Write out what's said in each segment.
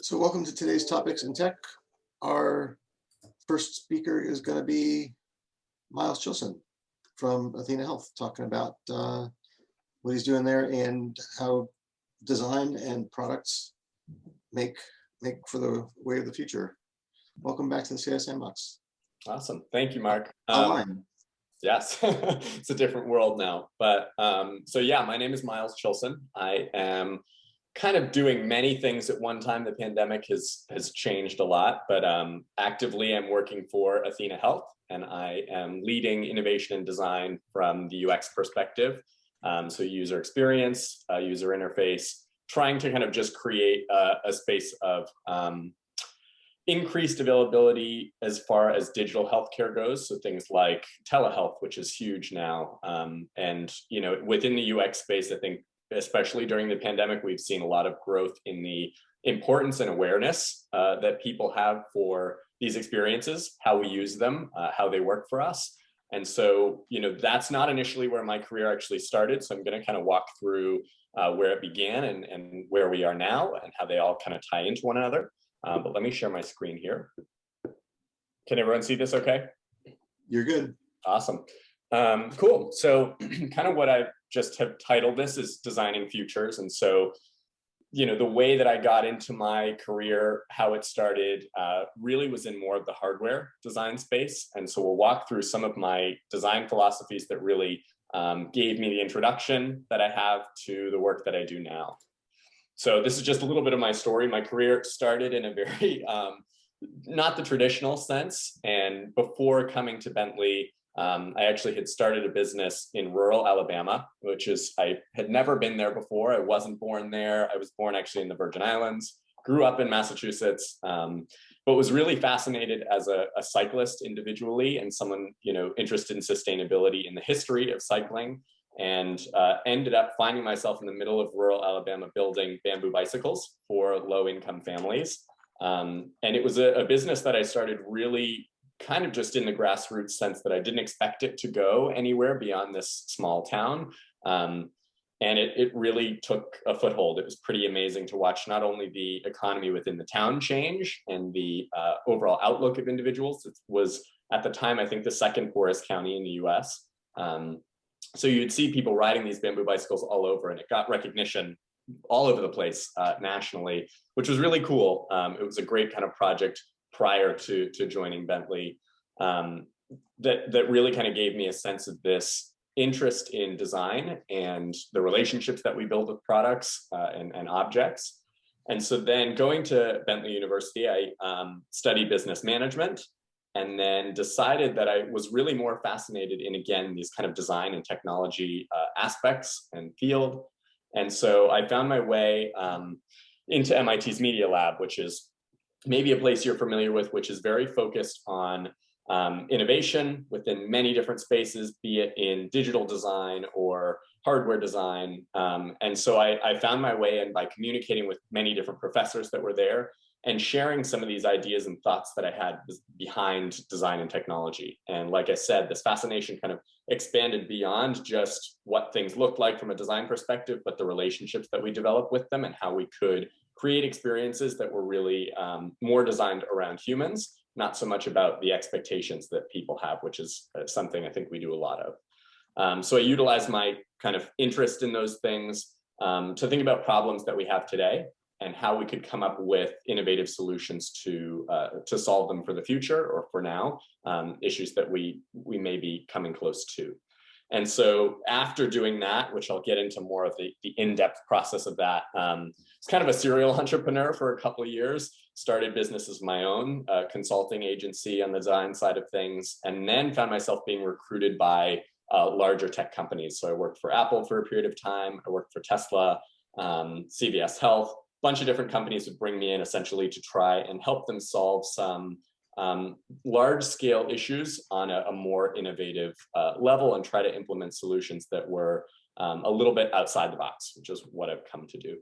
So welcome to today's Topics in Tech. Our first speaker is going to be Miles Chilson from Athenahealth, talking about what he's doing there and how design and products make for the way of the future. Welcome back to the CI Sandbox. Awesome. Thank you, Mark. Online. Yes, it's a different world now. But so yeah, my name is Miles Chilson. I am kind of doing many things at one time. The pandemic has changed a lot, but actively I'm working for Athenahealth, and I am leading innovation and design from the UX perspective. So user experience, user interface, trying to kind of just create a space of increased availability as far as digital healthcare goes. So things like telehealth, which is huge now. And within the UX space, I think, especially during the pandemic, we've seen a lot of growth in the importance and awareness that people have for these experiences, how we use them, how they work for us. And so, that's not initially where my career actually started. So I'm going to kind of walk through where it began and where we are now and how they all kind of tie into one another. But let me share my screen here. Can everyone see this okay? You're good. Awesome. Cool. So kind of what I just have titled this is Designing Futures. And so, the way that I got into my career, how it started, really was in more of the hardware design space. And so we'll walk through some of my design philosophies that really gave me the introduction that I have to the work that I do now. So this is just a little bit of my story. My career started in a very, not the traditional sense. And before coming to Bentley, I actually had started a business in rural Alabama, which is, I had never been there before. I wasn't born there. I was born actually in the Virgin Islands, grew up in Massachusetts, but was really fascinated as a cyclist individually and someone, interested in sustainability in the history of cycling. And ended up finding myself in the middle of rural Alabama building bamboo bicycles for low-income families. And it was a business that I started really kind of just in the grassroots sense that I didn't expect it to go anywhere beyond this small town. And it really took a foothold. It was pretty amazing to watch not only the economy within the town change and the overall outlook of individuals. It was, at the time, I think the second poorest county in the US. So you'd see people riding these bamboo bicycles all over, and it got recognition all over the place nationally, which was really cool. It was a great kind of project prior to joining Bentley that really kind of gave me a sense of this interest in design and the relationships that we build with products and objects. And so then going to Bentley University, I studied business management, and then decided that I was really more fascinated in, again, these kind of design and technology aspects and field. And so I found my way into MIT's Media Lab, which is maybe a place you're familiar with, which is very focused on innovation within many different spaces, be it in digital design or hardware design. And so I found my way in by communicating with many different professors that were there and sharing some of these ideas and thoughts that I had behind design and technology. And like I said, this fascination kind of expanded beyond just what things looked like from a design perspective, but the relationships that we developed with them and how we could create experiences that were really more designed around humans, not so much about the expectations that people have, which is something I think we do a lot of. So I utilized my kind of interest in those things to think about problems that we have today and how we could come up with innovative solutions to solve them for the future or for now, issues that we may be coming close to. And so after doing that, which I'll get into more of the in-depth process of that, it's kind of a serial entrepreneur for a couple of years, started businesses of my own, consulting agency on the design side of things, and then found myself being recruited by larger tech companies. So I worked for Apple for a period of time. I worked for Tesla, CVS Health. Bunch of different companies would bring me in essentially to try and help them solve some large scale issues on a more innovative level and try to implement solutions that were a little bit outside the box, which is what I've come to do.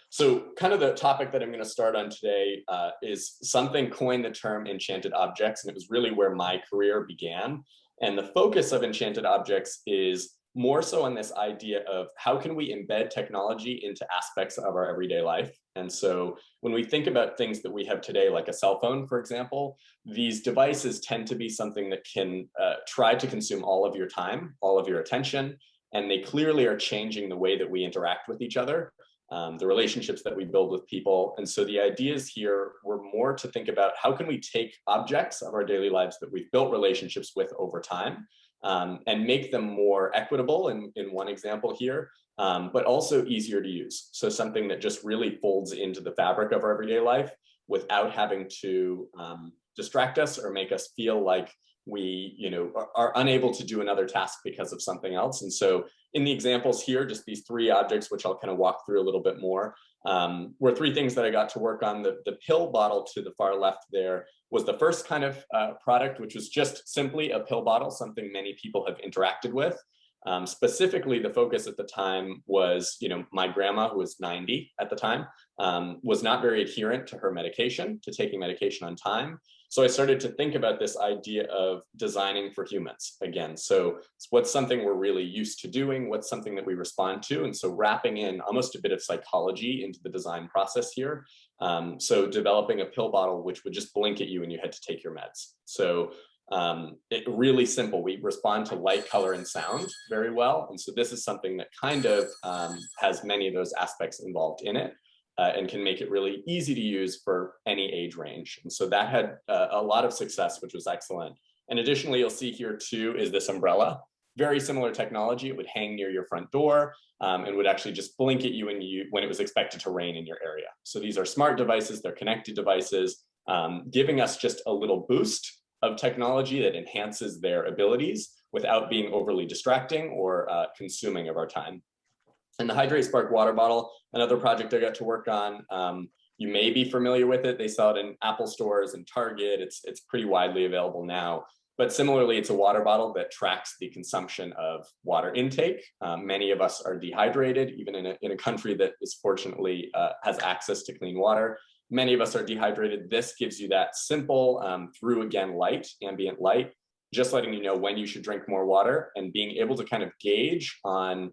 So kind of the topic that I'm going to start on today is something coined the term enchanted objects, and it was really where my career began. And the focus of enchanted objects is more so on this idea of how can we embed technology into aspects of our everyday life. And so when we think about things that we have today, like a cell phone, for example, these devices tend to be something that can try to consume all of your time, all of your attention, and they clearly are changing the way that we interact with each other, the relationships that we build with people. And so the ideas here were more to think about how can we take objects of our daily lives that we've built relationships with over time, and make them more equitable in one example here, but also easier to use. So something that just really folds into the fabric of our everyday life without having to distract us or make us feel like we are unable to do another task because of something else. And so in the examples here, just these three objects, which I'll kind of walk through a little bit more, were three things that I got to work on. The pill bottle to the far left there was the first kind of product, which was just simply a pill bottle, something many people have interacted with. Specifically, the focus at the time was, my grandma, who was 90 at the time, was not very adherent to her medication, to taking medication on time. So I started to think about this idea of designing for humans again. So what's something we're really used to doing? What's something that we respond to? And so wrapping in almost a bit of psychology into the design process here. So developing a pill bottle, which would just blink at you when you had to take your meds. So it really simple. We respond to light, color, and sound very well. And so this is something that kind of has many of those aspects involved in it. And can make it really easy to use for any age range. And so that had a lot of success, which was excellent. And additionally, you'll see here too, is this umbrella. Very similar technology. It would hang near your front door and would actually just blink at you when it was expected to rain in your area. So these are smart devices, they're connected devices, giving us just a little boost of technology that enhances their abilities without being overly distracting or consuming of our time. And the Hydrate Spark water bottle, another project I got to work on. You may be familiar with it. They sell it in Apple stores and Target. It's pretty widely available now. But similarly, it's a water bottle that tracks the consumption of water intake. Many of us are dehydrated, even in a country that is fortunately has access to clean water. Many of us are dehydrated. This gives you that simple, through again, light, ambient light, just letting you know when you should drink more water and being able to kind of gauge on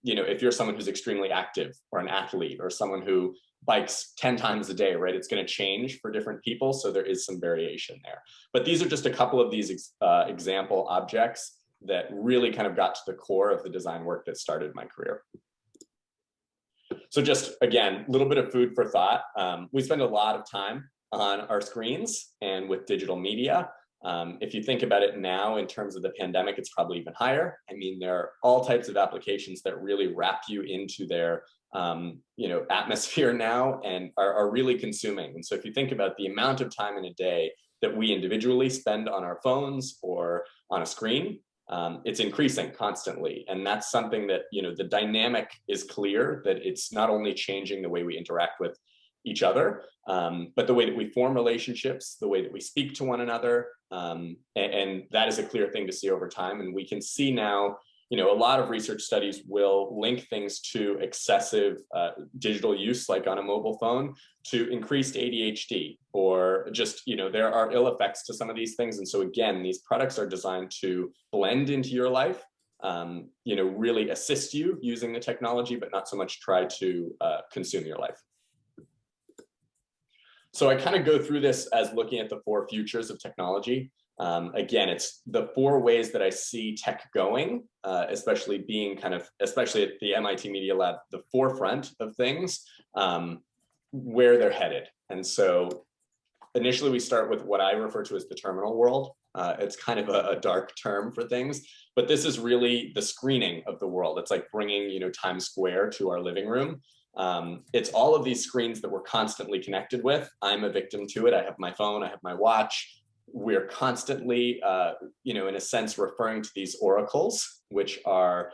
if you're someone who's extremely active or an athlete or someone who bikes 10 times a day, right? It's going to change for different people. So there is some variation there. But these are just a couple of these example objects that really kind of got to the core of the design work that started my career. So just, again, a little bit of food for thought. We spend a lot of time on our screens and with digital media. If you think about it now in terms of the pandemic, it's probably even higher. I mean, there are all types of applications that really wrap you into their atmosphere now and are really consuming. And so if you think about the amount of time in a day that we individually spend on our phones or on a screen, it's increasing constantly. And that's something that, the dynamic is clear, that it's not only changing the way we interact with each other, but the way that we form relationships, the way that we speak to one another. And that is a clear thing to see over time. And we can see now, a lot of research studies will link things to excessive digital use, like on a mobile phone, to increased ADHD, or just, there are ill effects to some of these things. And so again, these products are designed to blend into your life, really assist you using the technology, but not so much try to consume your life. So I kind of go through this as looking at the four futures of technology. Again, it's the four ways that I see tech going, especially at the MIT Media Lab, the forefront of things, where they're headed. And so initially we start with what I refer to as the terminal world. It's kind of a dark term for things, but this is really the screening of the world. It's like bringing, Times Square to our living room. It's all of these screens that we're constantly connected with. I'm a victim to it. I have my phone, I have my watch. We're constantly, in a sense, referring to these oracles, which are,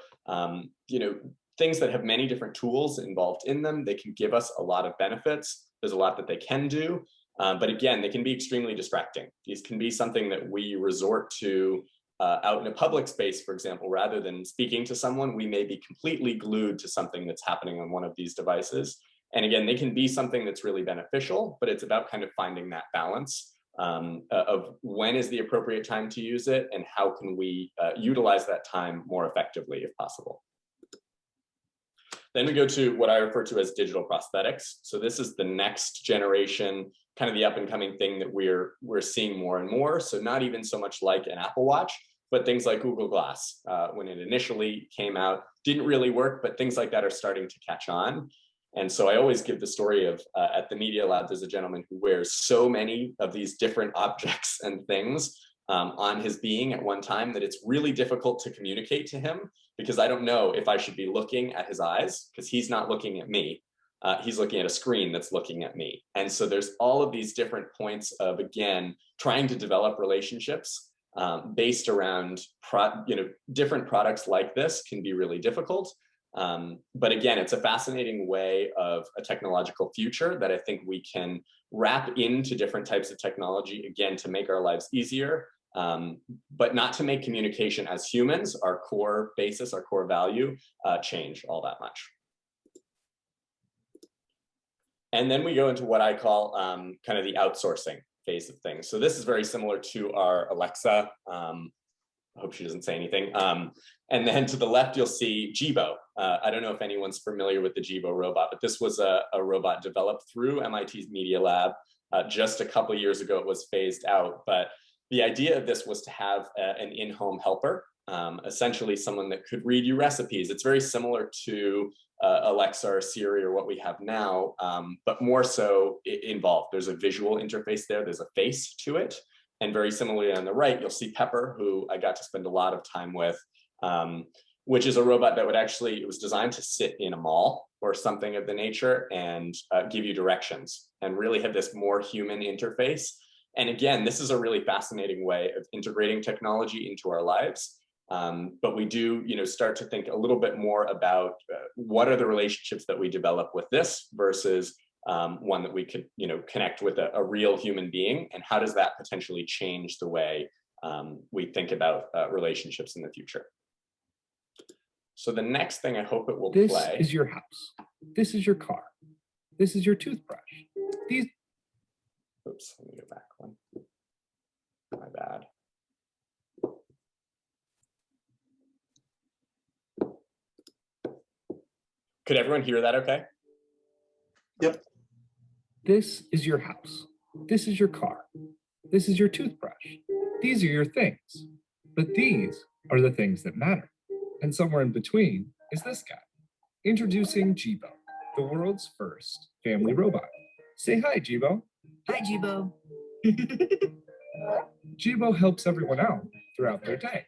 things that have many different tools involved in them. They can give us a lot of benefits. There's a lot that they can do. But again, they can be extremely distracting. These can be something that we resort to out in a public space, for example. Rather than speaking to someone, we may be completely glued to something that's happening on one of these devices. And again, they can be something that's really beneficial, but it's about kind of finding that balance of when is the appropriate time to use it and how can we utilize that time more effectively if possible. Then we go to what I refer to as digital prosthetics. So this is the next generation, kind of the up and coming thing that we're seeing more and more. So not even so much like an Apple Watch, but things like Google Glass, when it initially came out, didn't really work, but things like that are starting to catch on. And so I always give the story of at the Media Lab, there's a gentleman who wears so many of these different objects and things on his being at one time that it's really difficult to communicate to him, because I don't know if I should be looking at his eyes, because he's not looking at me. He's looking at a screen that's looking at me. And so there's all of these different points of, again, trying to develop relationships based around different products like this can be really difficult. But again, it's a fascinating way of a technological future that I think we can wrap into different types of technology, again, to make our lives easier, but not to make communication as humans, our core basis, our core value, change all that much. And then we go into what I call kind of the outsourcing phase of things. So this is very similar to our Alexa. I hope she doesn't say anything. And then to the left, you'll see Jibo. I don't know if anyone's familiar with the Jibo robot, but this was a robot developed through MIT's Media Lab. Just a couple of years ago, it was phased out. But the idea of this was to have an in-home helper, essentially someone that could read you recipes. It's very similar to Alexa or Siri or what we have now, but more so involved. There's a visual interface there. There's a face to it. And very similarly on the right, you'll see Pepper, who I got to spend a lot of time with, which is a robot that would actually, it was designed to sit in a mall or something of the nature and give you directions and really have this more human interface. And again, this is a really fascinating way of integrating technology into our lives. But we do, start to think a little bit more about what are the relationships that we develop with this versus one that we could, connect with a real human being, and how does that potentially change the way we think about relationships in the future. So the next thing I hope it will play. This is your house. This is your car. This is your toothbrush. Oops, let me go back one. My bad. Could everyone hear that okay? Yep. This is your house. This is your car. This is your toothbrush. These are your things. But these are the things that matter. And somewhere in between is this guy. Introducing Jibo, the world's first family robot. Say hi, Jibo. Hi, Jibo. Jibo helps everyone out throughout their day.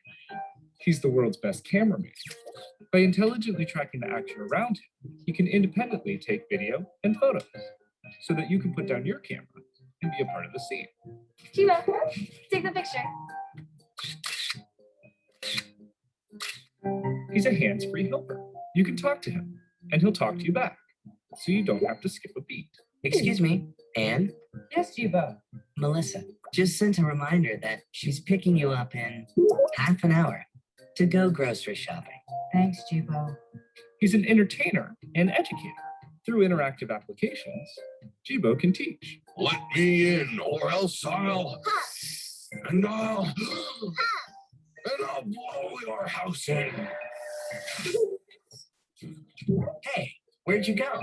He's the world's best cameraman. By intelligently tracking the action around him, he can independently take video and photos so that you can put down your camera and be a part of the scene. Jibo, take the picture. He's a hands-free helper. You can talk to him, and he'll talk to you back, so you don't have to skip a beat. Excuse me, Anne? Yes, Jibo. Melissa just sent a reminder that she's picking you up in half an hour to go grocery shopping. Thanks, Jibo. He's an entertainer and educator. Through interactive applications, Jibo can teach. Let me in, or else I'll blow your house in. Hey, where'd you go?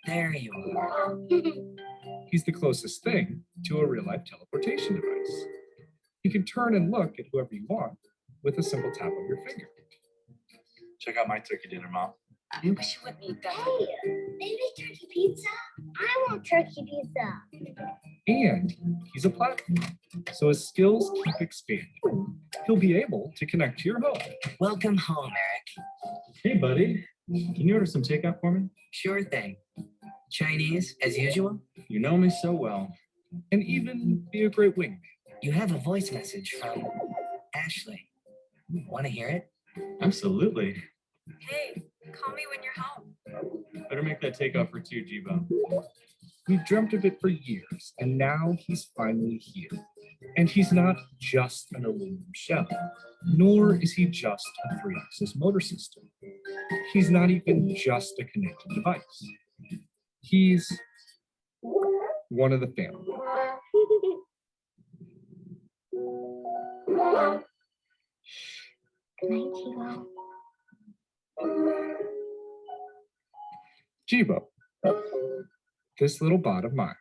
There you are. He's the closest thing to a real-life teleportation device. You can turn and look at whoever you want with a simple tap of your finger. Check out my turkey dinner, Mom. I wish you wouldn't eat that. Hey, maybe turkey pizza? I want turkey pizza. And he's a platform, so his skills keep expanding. He'll be able to connect to your home. Welcome home, Eric. Hey, buddy. Can you order some takeout for me? Sure thing. Chinese, as usual? You know me so well. And even be a great wingman. You have a voice message from Ashley. Want to hear it? Absolutely. Hey, call me when you're home. Better make that takeout for two, Jibo. We've dreamt of it for years, and now he's finally here. And he's not just an aluminum shell, nor is he just a 3-axis motor system. He's not even just a connected device. He's one of the family. Good night, Chivo. Jibo, this little bot of mine.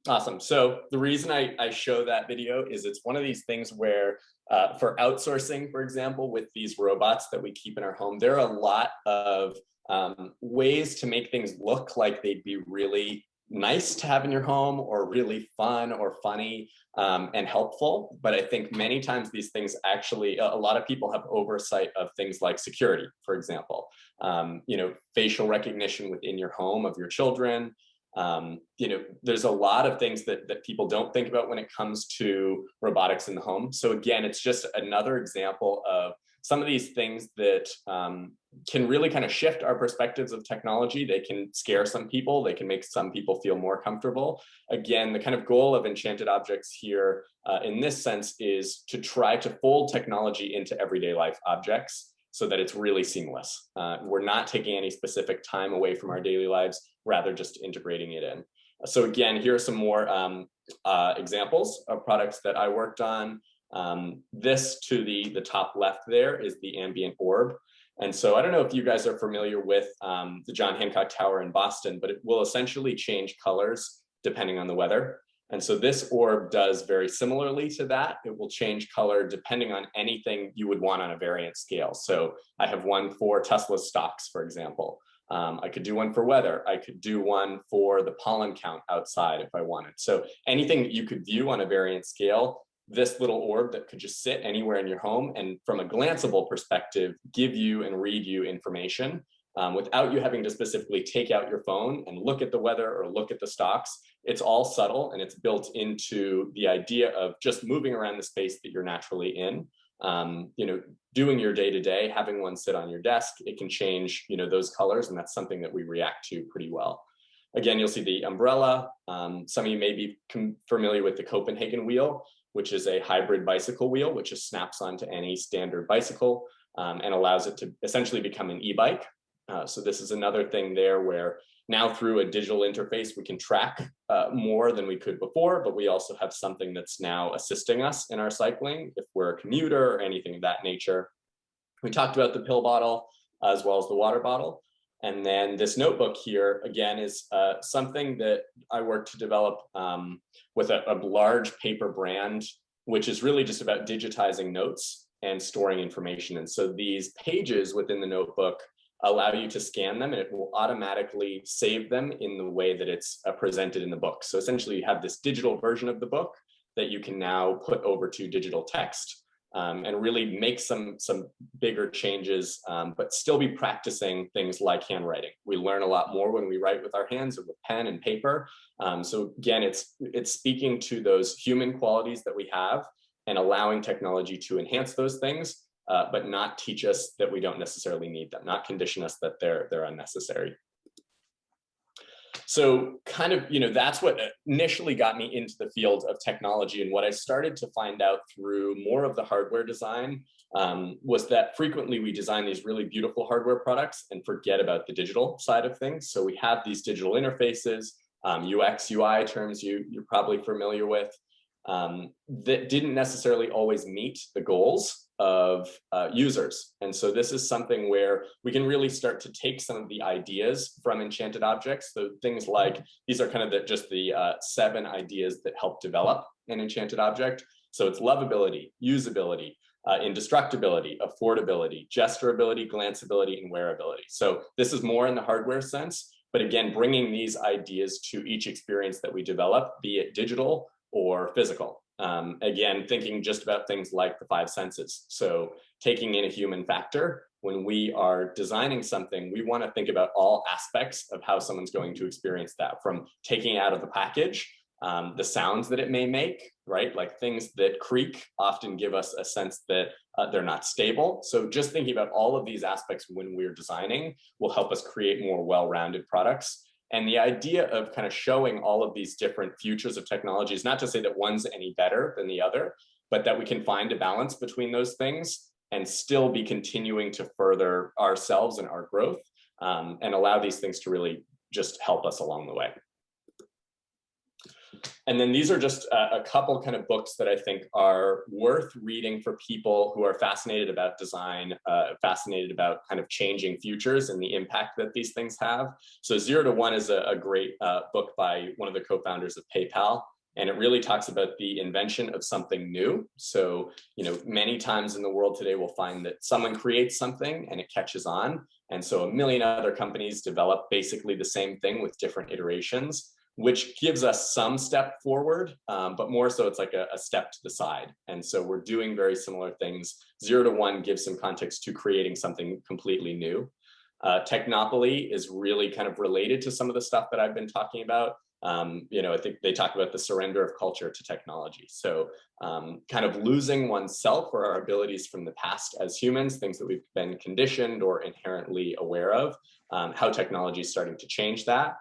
Awesome. So the reason I show that video is it's one of these things where for outsourcing, for example, with these robots that we keep in our home, there are a lot of ways to make things look like they'd be really nice to have in your home or really fun or funny and helpful. But I think many times these things actually, a lot of people have oversight of things like security, for example, facial recognition within your home of your children. There's a lot of things that people don't think about when it comes to robotics in the home. So again, it's just another example of some of these things that can really kind of shift our perspectives of technology. They can scare some people. They can make some people feel more comfortable. Again, the kind of goal of Enchanted Objects here in this sense is to try to fold technology into everyday life objects so that it's really seamless. We're not taking any specific time away from our daily lives, rather just integrating it in. So again, here are some more examples of products that I worked on. This to the top left there is the ambient orb. And so I don't know if you guys are familiar with the John Hancock Tower in Boston, but it will essentially change colors depending on the weather. And so this orb does very similarly to that. It will change color depending on anything you would want on a variant scale. So I have one for Tesla stocks, for example. I could do one for weather. I could do one for the pollen count outside if I wanted. So anything that you could view on a variant scale, this little orb that could just sit anywhere in your home and from a glanceable perspective, give you and read you information without you having to specifically take out your phone and look at the weather or look at the stocks. It's all subtle and it's built into the idea of just moving around the space that you're naturally in. Doing your day-to-day, having one sit on your desk, it can change, those colors, and that's something that we react to pretty well. Again, you'll see the umbrella. Some of you may be familiar with the Copenhagen wheel, which is a hybrid bicycle wheel, which just snaps onto any standard bicycle and allows it to essentially become an e-bike. So this is another thing there where now through a digital interface, we can track more than we could before, but we also have something that's now assisting us in our cycling if we're a commuter or anything of that nature. We talked about the pill bottle as well as the water bottle. And then this notebook here, again, is something that I worked to develop with a large paper brand, which is really just about digitizing notes and storing information. And so these pages within the notebook allow you to scan them and it will automatically save them in the way that it's presented in the book. So essentially you have this digital version of the book that you can now put over to digital text and really make some bigger changes, but still be practicing things like handwriting. We learn a lot more when we write with our hands or with pen and paper. So again, it's speaking to those human qualities that we have and allowing technology to enhance those things, but not teach us that we don't necessarily need them, not condition us that they're unnecessary. So kind of, that's what initially got me into the field of technology. And what I started to find out through more of the hardware design was that frequently we design these really beautiful hardware products and forget about the digital side of things. So we have these digital interfaces, UX, UI terms you're probably familiar with, that didn't necessarily always meet the goals of users. And so this is something where we can really start to take some of the ideas from Enchanted Objects. So things like, these are kind of just the 7 ideas that help develop an Enchanted Object. So it's lovability, usability, indestructibility, affordability, gesturability, glanceability, and wearability. So this is more in the hardware sense, but again, bringing these ideas to each experience that we develop, be it digital or physical. Again, thinking just about things like the 5 senses. So taking in a human factor, when we are designing something, we want to think about all aspects of how someone's going to experience that, from taking it out of the package, the sounds that it may make, right? Like things that creak often give us a sense that they're not stable. So just thinking about all of these aspects when we're designing will help us create more well-rounded products. And the idea of kind of showing all of these different futures of technology is not to say that one's any better than the other, but that we can find a balance between those things and still be continuing to further ourselves and our growth and allow these things to really just help us along the way. And then these are just a couple kind of books that I think are worth reading for people who are fascinated about design, fascinated about kind of changing futures and the impact that these things have. So 0 to 1 is a great book by one of the co-founders of PayPal. And it really talks about the invention of something new. So, many times in the world today, we'll find that someone creates something and it catches on. And so a million other companies develop basically the same thing with different iterations, which gives us some step forward, but more so it's like a step to the side. And so we're doing very similar things. 0 to 1 gives some context to creating something completely new. Technopoly is really kind of related to some of the stuff that I've been talking about. I think they talk about the surrender of culture to technology. So kind of losing oneself or our abilities from the past as humans, things that we've been conditioned or inherently aware of, how technology is starting to change that.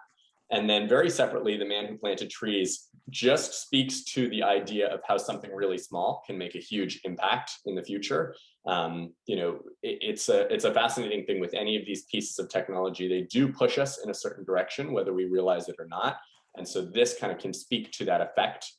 And then very separately, The Man Who Planted Trees just speaks to the idea of how something really small can make a huge impact in the future. It's a fascinating thing with any of these pieces of technology. They do push us in a certain direction, whether we realize it or not. And so this kind of can speak to that effect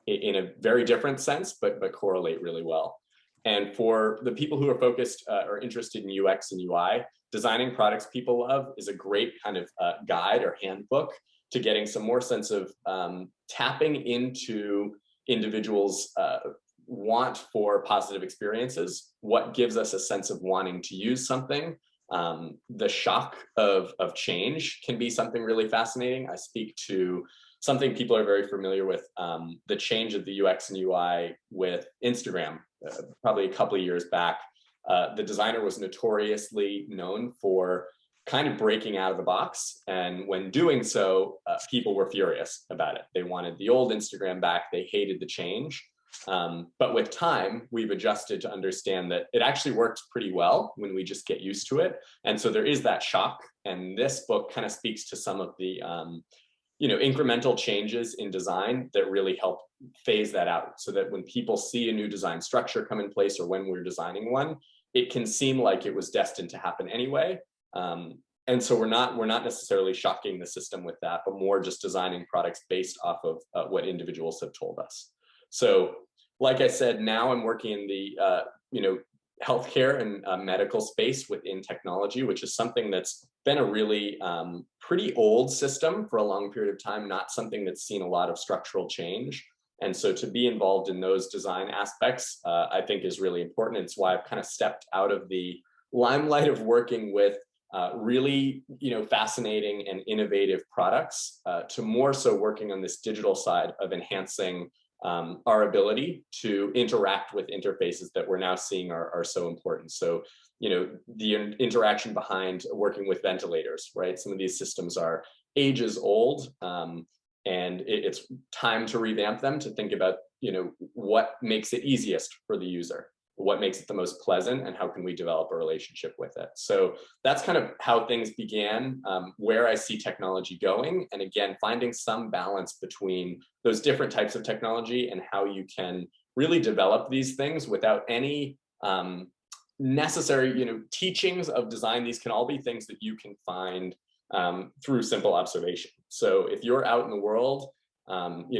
in a very different sense, but correlate really well. And for the people who are focused or interested in UX and UI, Designing Products People Love is a great kind of guide or handbook to getting some more sense of tapping into individuals' want for positive experiences, what gives us a sense of wanting to use something. The shock of change can be something really fascinating. I speak to something people are very familiar with, the change of the UX and UI with Instagram. Probably a couple of years back, the designer was notoriously known for kind of breaking out of the box. And when doing so, people were furious about it. They wanted the old Instagram back. They hated the change. But with time, we've adjusted to understand that it actually works pretty well when we just get used to it. And so there is that shock. And this book kind of speaks to some of the incremental changes in design that really help phase that out, so that when people see a new design structure come in place, or when we're designing one, it can seem like it was destined to happen anyway. And so we're not necessarily shocking the system with that, but more just designing products based off of what individuals have told us. So, like I said, now I'm working in the healthcare and medical space within technology, which is something that's been a really pretty old system for a long period of time, not something that's seen a lot of structural change. And so to be involved in those design aspects, I think is really important. It's why I've kind of stepped out of the limelight of working with really fascinating and innovative products to more so working on this digital side of enhancing our ability to interact with interfaces that we're now seeing are so important. So, the interaction behind working with ventilators, right? Some of these systems are ages old, and it's time to revamp them, to think about, what makes it easiest for the user, what makes it the most pleasant, and how can we develop a relationship with it. So that's kind of how things began, where I see technology going. And again, finding some balance between those different types of technology and how you can really develop these things without any necessary, teachings of design. These can all be things that you can find through simple observation. So if you're out in the world,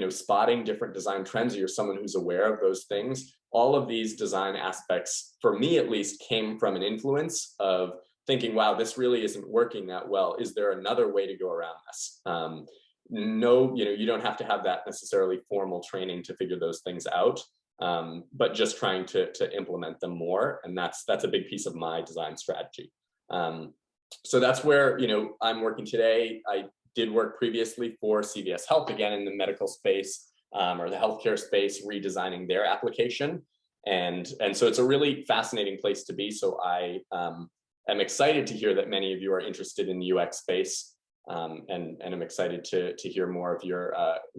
spotting different design trends, or you're someone who's aware of those things, all of these design aspects, for me at least, came from an influence of thinking, wow, this really isn't working that well. Is there another way to go around this? No, you don't have to have that necessarily formal training to figure those things out, but just trying to implement them more. And that's a big piece of my design strategy. So that's where, I'm working today. I did work previously for CVS Health, again, in the medical space, or the healthcare space, redesigning their application. And so it's a really fascinating place to be. So I am excited to hear that many of you are interested in the UX space. And I'm excited to hear more of your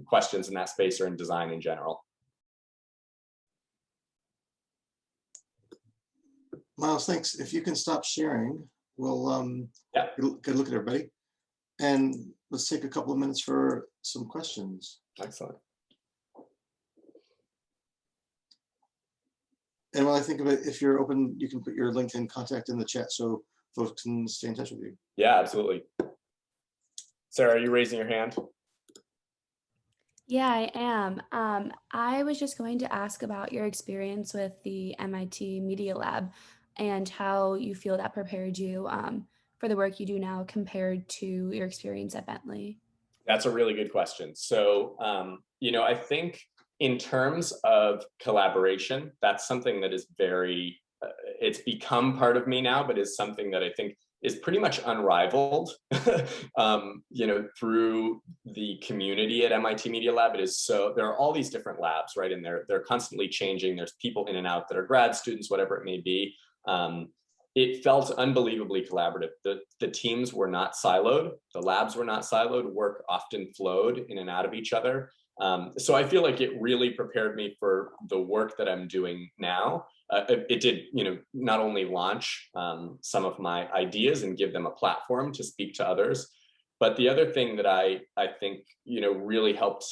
questions in that space, or in design in general. Miles, thanks. If you can stop sharing, we'll Yeah. good look at everybody. And let's take a couple of minutes for some questions. Excellent. And while I think of it, if you're open, you can put your LinkedIn contact in the chat so folks can stay in touch with you. Yeah, absolutely. Sarah, are you raising your hand? Yeah, I am. I was just going to ask about your experience with the MIT Media Lab and how you feel that prepared you for the work you do now compared to your experience at Bentley. That's a really good question. So, I think in terms of collaboration, that's something that is it's become part of me now, but is something that I think is pretty much unrivaled, through the community at MIT Media Lab. There are all these different labs, right? And they're constantly changing. There's people in and out that are grad students, whatever it may be. It felt unbelievably collaborative. The teams were not siloed. The labs were not siloed. Work often flowed in and out of each other. So I feel like it really prepared me for the work that I'm doing now. It did, not only launch some of my ideas and give them a platform to speak to others, but the other thing that I think, really helped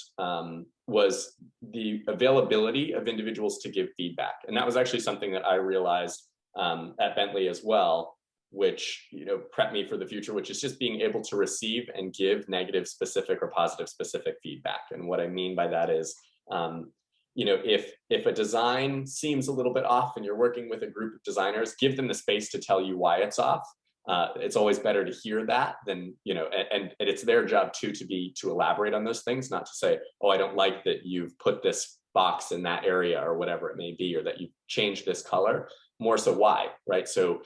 was the availability of individuals to give feedback. And that was actually something that I realized at Bentley as well, which prepped me for the future, which is just being able to receive and give negative specific or positive specific feedback. And what I mean by that is, if a design seems a little bit off and you're working with a group of designers, give them the space to tell you why it's off. It's always better to hear that than, and it's their job too to elaborate on those things, not to say, oh, I don't like that you've put this box in that area or whatever it may be, or that you've changed this color. More so why, right? So,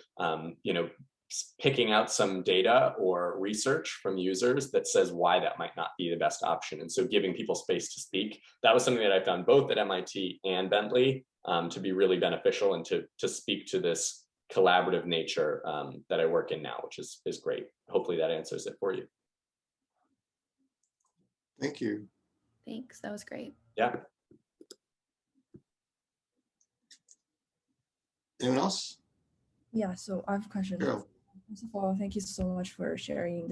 picking out some data or research from users that says why that might not be the best option. And so giving people space to speak, that was something that I found both at MIT and Bentley to be really beneficial and to speak to this collaborative nature that I work in now, which is great. Hopefully that answers it for you. Thank you. Thanks. That was great. Yeah. Anyone else? Yeah, so I have a question. Sure. First of all, thank you so much for sharing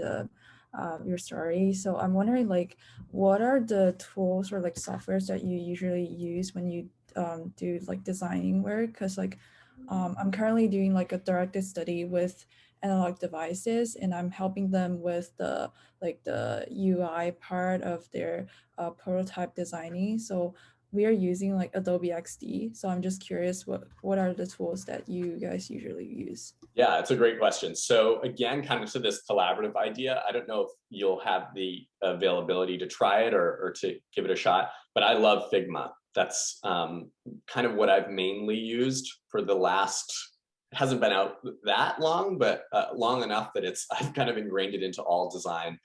your story. So I'm wondering, what are the tools or softwares that you usually use when you do designing work? Because I'm currently doing a directed study with analog devices, and I'm helping them with the UI part of their prototype designing. So we are using Adobe XD. So I'm just curious, what are the tools that you guys usually use? Yeah, it's a great question. So again, kind of to this collaborative idea, I don't know if you'll have the availability to try it or to give it a shot, but I love Figma. That's kind of what I've mainly used for the last, it hasn't been out that long, but long enough that I've kind of ingrained it into all design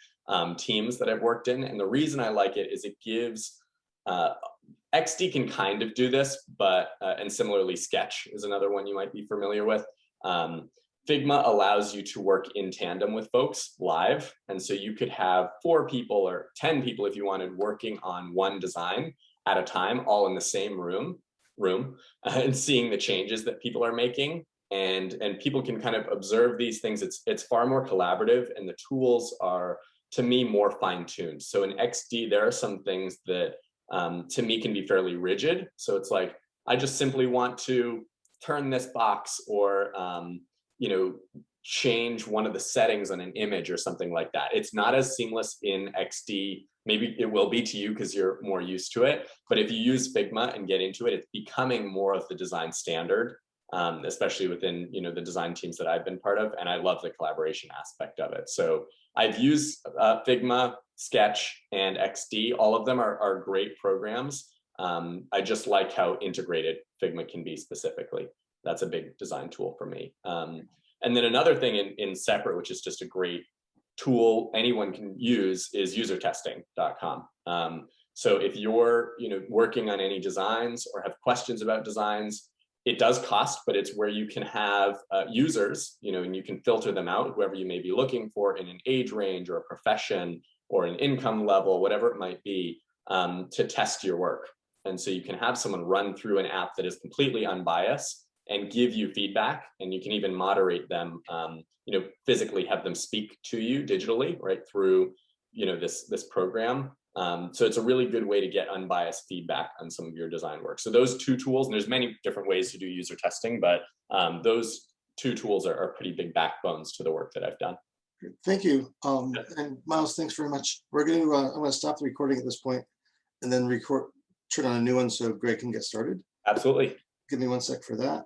teams that I've worked in. And the reason I like it is it gives, XD can kind of do this, but, and similarly Sketch is another one you might be familiar with. Figma allows you to work in tandem with folks live. And so you could have 4 people or 10 people if you wanted working on one design at a time, all in the same room, and seeing the changes that people are making. And people can kind of observe these things. It's far more collaborative, and the tools are, to me, more fine-tuned. So in XD, there are some things that to me can be fairly rigid. So it's like, I just simply want to turn this box or, change one of the settings on an image or something like that. It's not as seamless in XD. Maybe it will be to you because you're more used to it. But if you use Figma and get into it, it's becoming more of the design standard, especially within, the design teams that I've been part of. And I love the collaboration aspect of it. So I've used Figma, Sketch, and XD. All of them are great programs. I just like how integrated Figma can be specifically. That's a big design tool for me. And then another thing in separate, which is just a great tool anyone can use, is usertesting.com. So if you're working on any designs or have questions about designs, it does cost, but it's where you can have users, and you can filter them out, whoever you may be looking for in an age range or a profession or an income level, whatever it might be, to test your work. And so you can have someone run through an app that is completely unbiased and give you feedback, and you can even moderate them, physically have them speak to you digitally, right, through, this program. So it's a really good way to get unbiased feedback on some of your design work. So those 2 tools, and there's many different ways to do user testing, but those 2 tools are pretty big backbones to the work that I've done. Thank you. And Miles, thanks very much. I'm going to stop the recording at this point. and then record, turn on a new one so Greg can get started. Absolutely. Give me 1 sec for that.